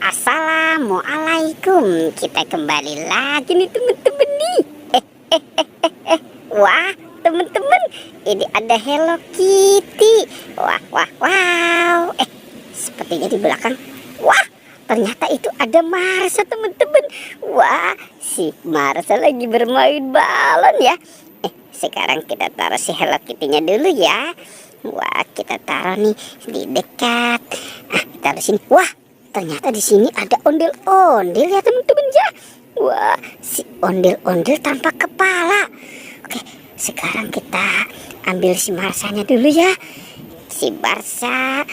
Assalamualaikum. Kita kembali lagi nih temen-temen nih. Wah temen-temen, ini ada Hello Kitty. Wow. Sepertinya di belakang. Wah, ternyata itu ada Marsha temen-temen. Wah, si Marsha lagi bermain balon ya. Sekarang kita taruh si Hello Kitty-nya dulu ya. Wah, kita taruh nih di dekat. Taruh sini. Wah, ternyata di sini ada ondel-ondel ya teman-teman ya. Wah, si ondel-ondel tanpa kepala. Oke, sekarang kita ambil si Marsanya dulu ya. Si Marsha,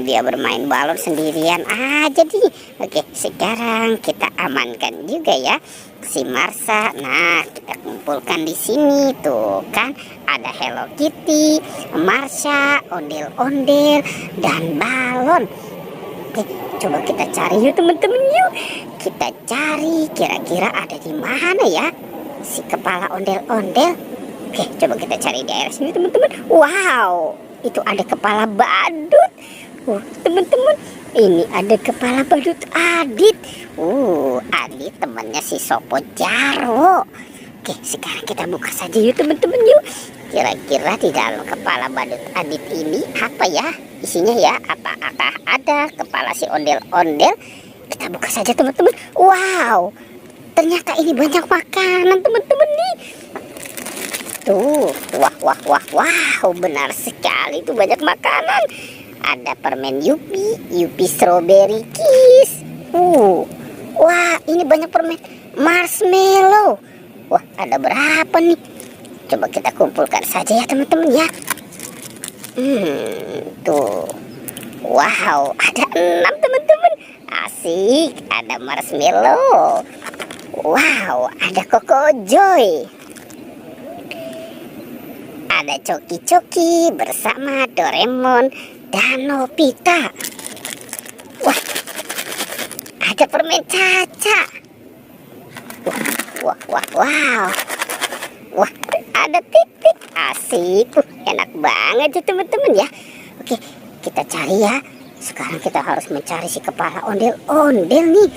dia bermain balon sendirian aja nih. Oke, sekarang kita amankan juga ya si Marsha. Nah, kita kumpulkan di sini tuh kan ada Hello Kitty, Marsha, ondel-ondel dan balon. Oke, coba kita cari yuk teman-teman yuk. Kita cari kira-kira ada di mana ya si kepala ondel-ondel. Oke, coba kita cari di daerah sini teman-teman. Wow, itu ada kepala badut. Teman-teman, ini ada kepala badut Adit. Adit temannya si Sopo Jarwo. Oke, sekarang kita buka saja yuk teman-teman yuk. Kira-kira di dalam kepala badut Adit ini apa ya isinya ya? Apakah ada kepala si ondel-ondel? Kita buka saja teman-teman. Wow, ternyata ini banyak makanan teman-teman nih. Tuh, wah, benar sekali itu banyak makanan. Ada permen Yupi strawberry kiss. Wah, ini banyak permen marshmallow. Wah, ada berapa nih? Coba kita kumpulkan saja ya teman-teman ya. Tuh. Wow, ada 6 teman-teman. Asik, ada marshmallow. Wow, ada Koko Joy. Ada Coki-Coki bersama Doraemon dan Nobita. Wah, ada permen Caca. Wow. Wah, ada Tik-Tik. Asik, enak banget ya teman-teman ya. Oke, kita cari ya. Sekarang kita harus mencari si kepala ondel-ondel nih.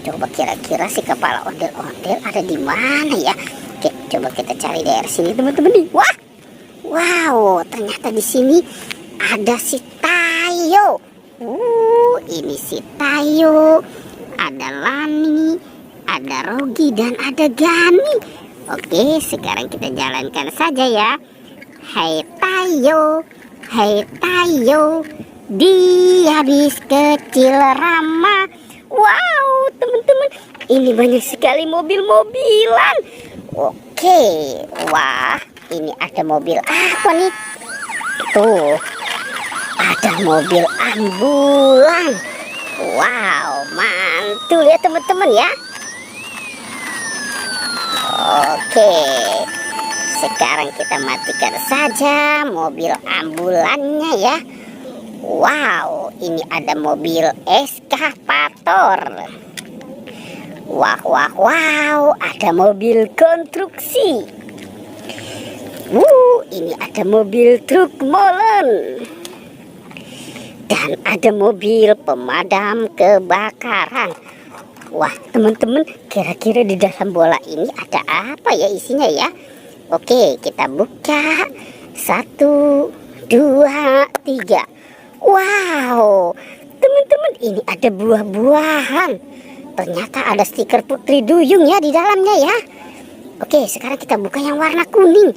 Coba kira-kira si kepala ondel-ondel ada di mana ya? Oke, coba kita cari daerah sini teman-teman nih. Wow, ternyata di sini ada si Tayo. Ini si Tayo. Ada Lani, ada Rogi dan ada Gani. Oke, sekarang kita jalankan saja ya. Hai Tayo, di habis kecil ramah. Wow, teman-teman, ini banyak sekali mobil-mobilan. Oke, wah, ini ada mobil apa nih? Tuh, ada mobil ambulan. Wow, mantul ya teman-teman ya. Oke, sekarang kita matikan saja mobil ambulannya ya. Wow, ini ada mobil eskavator. Wow, ada mobil konstruksi. Ini ada mobil truk molen. Dan ada mobil pemadam kebakaran. Wah, teman-teman, kira-kira di dalam bola ini ada apa ya isinya ya? Oke, kita buka. 1, 2, 3. Wow, teman-teman, ini ada buah-buahan. Ternyata ada stiker Putri Duyung ya di dalamnya ya. Oke, sekarang kita buka yang warna kuning.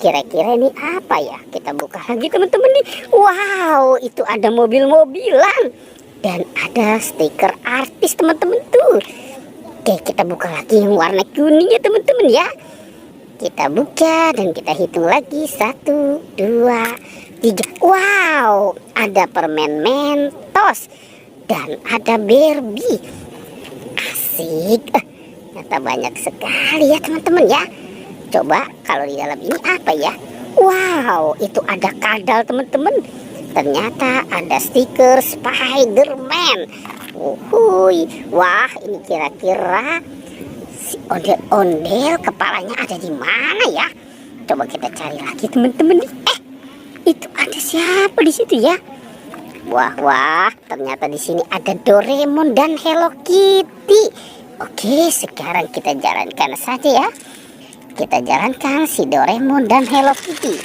Kira-kira ini apa ya? Kita buka lagi teman-teman nih. Wow, itu ada mobil-mobilan. Dan ada stiker artis teman-teman tuh. Oke, kita buka lagi yang warna kuning ya teman-teman ya. Kita buka dan kita hitung lagi. 1, 2, 3. Wow, ada permen Mentos. Dan ada Barbie. Asik. Ternyata banyak sekali ya teman-teman ya. Coba kalau di dalam ini apa ya? Wow, itu ada kadal teman-teman. Ternyata ada stiker Spider-Man. Wah, ini kira-kira si ondel-ondel kepalanya ada di mana ya? Coba kita cari lagi teman-teman. Itu ada siapa di situ ya? Wah, wah, ternyata di sini ada Doraemon dan Hello Kitty. Oke, sekarang kita jalankan saja ya. Kita jalankan si Doraemon dan Hello Kitty.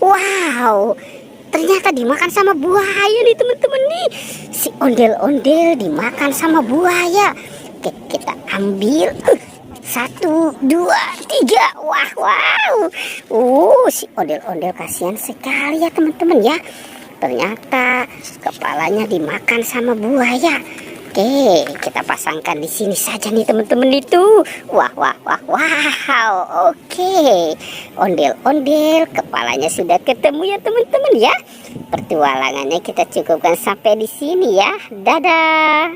Wow, ternyata dimakan sama buaya nih teman-teman nih. Si ondel-ondel dimakan sama buaya. Oke, kita ambil. 1, 2, 3. Wah, wow. Si ondel-ondel kasihan sekali ya teman-teman ya. Ternyata kepalanya dimakan sama buaya. Oke, kita pasangkan di sini saja nih teman-teman itu. Wah, wah, wah, wow. Oke, ondel-ondel kepalanya sudah ketemu ya teman-teman ya. Pertualangannya kita cukupkan sampai di sini ya. Dadah.